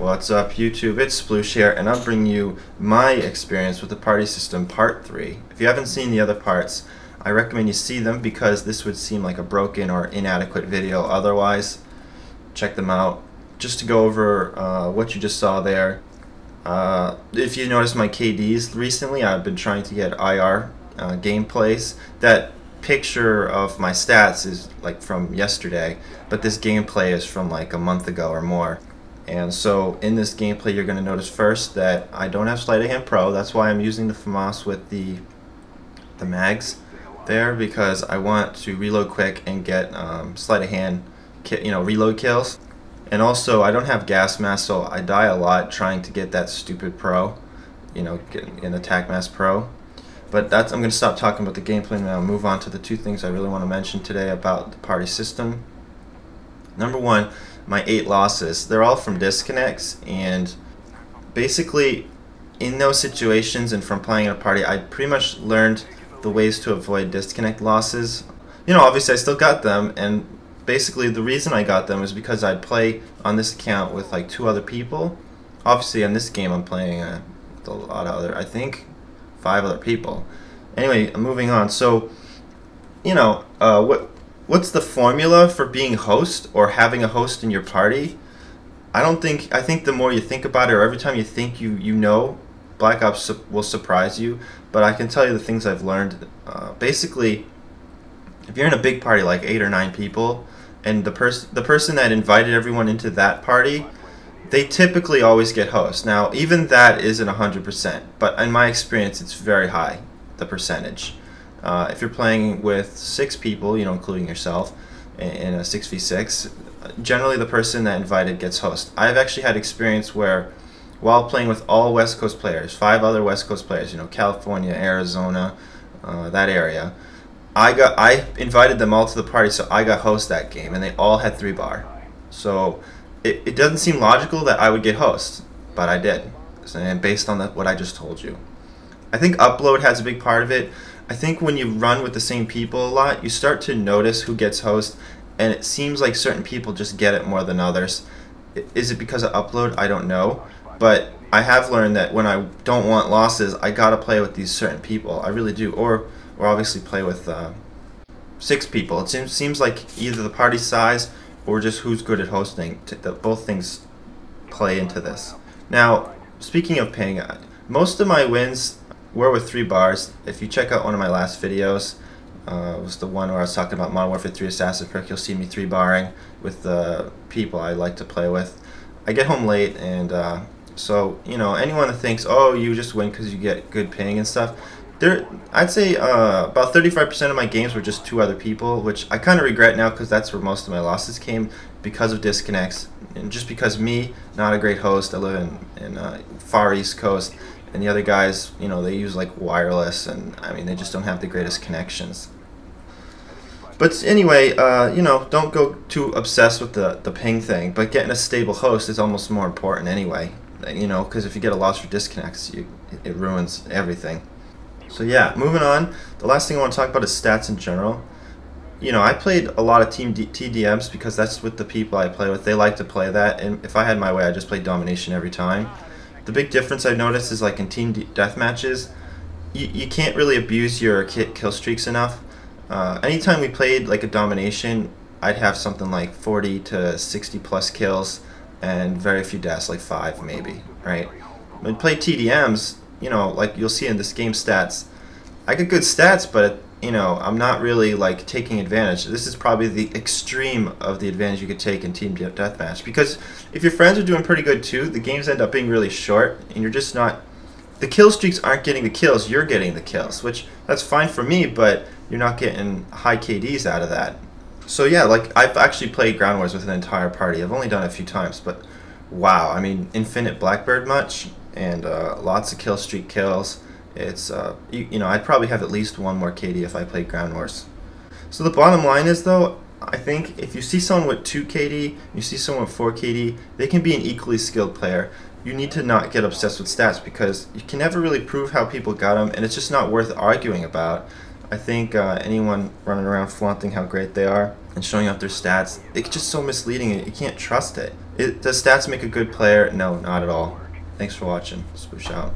What's up YouTube, it's Sploosh here, and I'm bringing you my experience with the party system part 3. If you haven't seen the other parts, I recommend you see them because this would seem like a broken or inadequate video otherwise. Check them out. Just to go over what you just saw there. If you notice my KDs recently, I've been trying to get IR gameplays. That picture of my stats is like from yesterday, but this gameplay is from like a month ago or more. And so in this gameplay you're going to notice first that I don't have Sleight of Hand Pro. That's why I'm using the FAMAS with the mags there, because I want to reload quick and get Sleight of Hand reload kills. And also I don't have gas mask, so I die a lot trying to get that stupid pro, get an attack mask pro. But I'm going to stop talking about the gameplay now and move on to the two things I really want to mention today about the party system. Number one, my 8 losses. They're all from disconnects, and basically in those situations and from playing in a party, I pretty much learned the ways to avoid disconnect losses. Obviously I still got them, and basically the reason I got them is because I'd play on this account with like 2 other people. Obviously on this game I'm playing with a lot of other, I think 5 other people. Anyway, moving on. So what's the formula for being host or having a host in your party? I think the more you think about it, or every time you think you know, Black Ops will surprise you. But I can tell you the things I've learned. Basically, if you're in a big party like 8 or 9 people, and the person that invited everyone into that party, they typically always get host. Now, even that isn't 100%, but in my experience, it's very high, the percentage. If you're playing with 6 people, including yourself, in a 6v6, generally the person that invited gets host. I've actually had experience where, while playing with all West Coast players, 5 other West Coast players, California, Arizona, that area, I invited them all to the party, so I got host that game, and they all had 3-bar. So it doesn't seem logical that I would get host, but I did, and based on what I just told you. I think upload has a big part of it. I think when you run with the same people a lot, you start to notice who gets host, and it seems like certain people just get it more than others. Is it because of upload? I don't know, but I have learned that when I don't want losses, I gotta play with these certain people. I really do, or obviously play with 6 people. It seems like either the party size or just who's good at hosting. Both things play into this. Now, speaking of ping, most of my wins were with 3 bars. If you check out one of my last videos, it was the one where I was talking about Modern Warfare 3 Assassin Perk, you'll see me 3-barring with the people I like to play with. I get home late, and so anyone that thinks, oh, you just win because you get good ping and stuff, I'd say about 35% of my games were just 2 other people, which I kind of regret now because that's where most of my losses came, because of disconnects, and just because me, not a great host. I live in far East Coast, and the other guys, they use like wireless, and I mean, they just don't have the greatest connections. But anyway, don't go too obsessed with the ping thing, but getting a stable host is almost more important anyway, because if you get a loss for disconnects, it ruins everything. So yeah, moving on, the last thing I want to talk about is stats in general. I played a lot of team TDMs because that's with the people I play with. They like to play that, and if I had my way, I just play domination every time. The big difference I've noticed is like in team deathmatches, you can't really abuse your kill streaks enough. Anytime we played like a domination, I'd have something like 40 to 60 plus kills and very few deaths, like 5 maybe, right? When we play TDMs, like you'll see in this game stats, I get good stats, but I'm not really like taking advantage. This is probably the extreme of the advantage you could take in team deathmatch, because if your friends are doing pretty good too, the games end up being really short, and you're just not, the kill streaks aren't getting the kills, you're getting the kills, which that's fine for me, but you're not getting high KDs out of that. So yeah, like I've actually played Ground Wars with an entire party. I've only done it a few times, but wow, I mean, infinite Blackbird much, and lots of kill streak kills. It's I'd probably have at least 1 more KD if I played Ground Wars. So the bottom line is, though, I think if you see someone with 2 KD, you see someone with 4 KD, they can be an equally skilled player. You need to not get obsessed with stats, because you can never really prove how people got them, and it's just not worth arguing about. I think anyone running around flaunting how great they are and showing off their stats, it's just so misleading, you can't trust it. Does stats make a good player? No, not at all. Thanks for watching. Sploosh out.